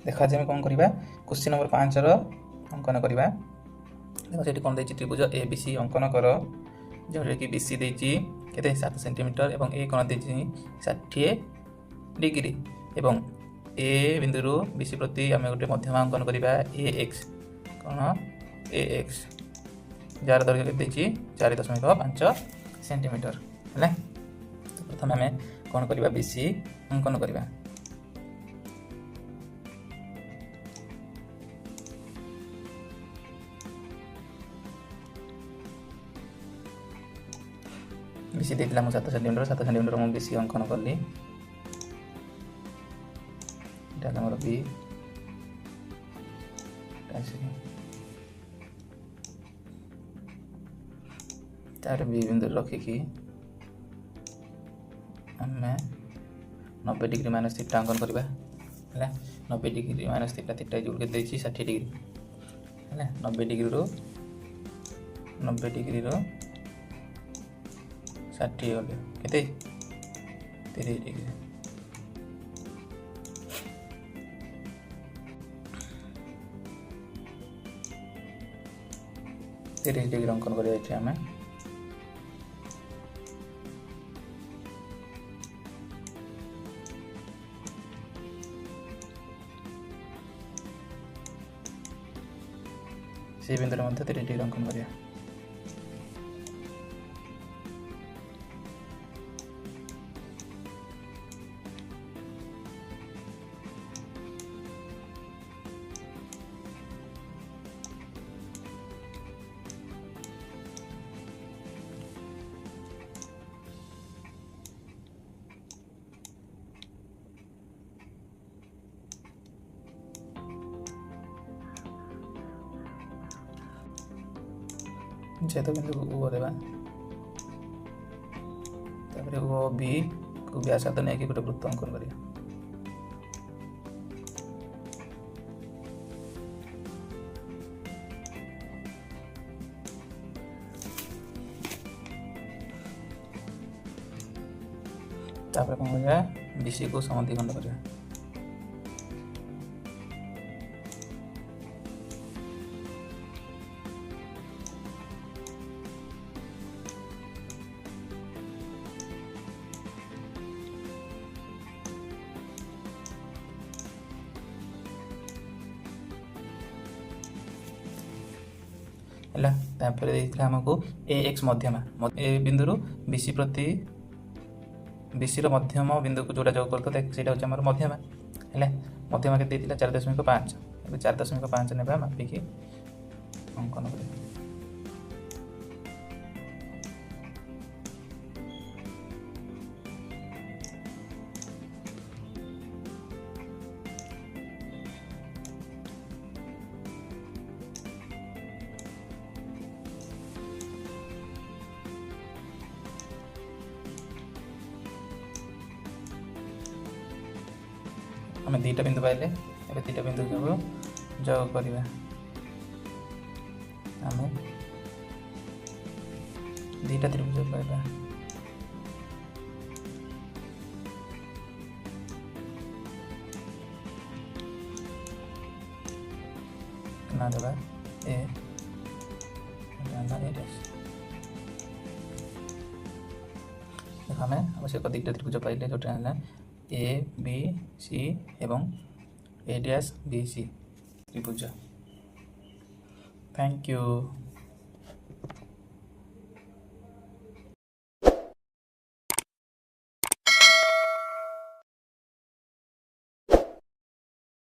देखा जे कौन करवा क्वेश्चन नंबर 5 अंकन करवा। देखो से कौन देछि त्रिभुज ए बी सी अंकन कर जो कि बी सी देछि केते 7 सेंटीमीटर एवं ए कोण देछि 60 डिग्री एवं ए बिंदु बी सी प्रति आम गोटे मध्यमा अंकन करवा ए एक्स कौन ए एक्स जार दैर्घ्य देछि 4.5 सेंटीमीटर है। तो प्रथम आम कौन करवा बी सी अंकन करवा। बीसी देला मु 7 सेंटीमीटर मु बीसी अंकन कली एटा हमर बी तार बी बिंदु रखिकी आमे 90 डिग्री माइनस थीटा अंकन करबा है। 90 डिग्री माइनस थीटा थीटा जोड़ के देछि 60 डिग्री है। 90 डिग्री रो 60 गले केते 30 डिग्री। डिग्री अंकन कर आम से बिंदु 30 डिग्री अंकन करिया। छेद बिंदु ओ देवा तापर ओ बी को व्यासार्ध नहीं कि गोटे वृत्त अंकन करिया। तापर कौन करिया बीसी को समद्विखंड करिया। है तापर आमको ए एक्स मध्यमा ए बिंदु बीसी प्रति बीसी मध्यम बिंदु को जोड़ा जोग करता हूँ आम मध्यमा है। मध्यमा के 4.5 4.5 ने मापिकी अंकन कर। आम 2टा बिंदु पाइले ए 2टा बिंदु जोग करवा। आम 2टा त्रिभुज पाइबा ना देवा ए आम आवश्यक 2टा त्रिभुज पाइले जोटा है ए बी सी एवं ए डैश बी सी त्रिभुज। Thank you.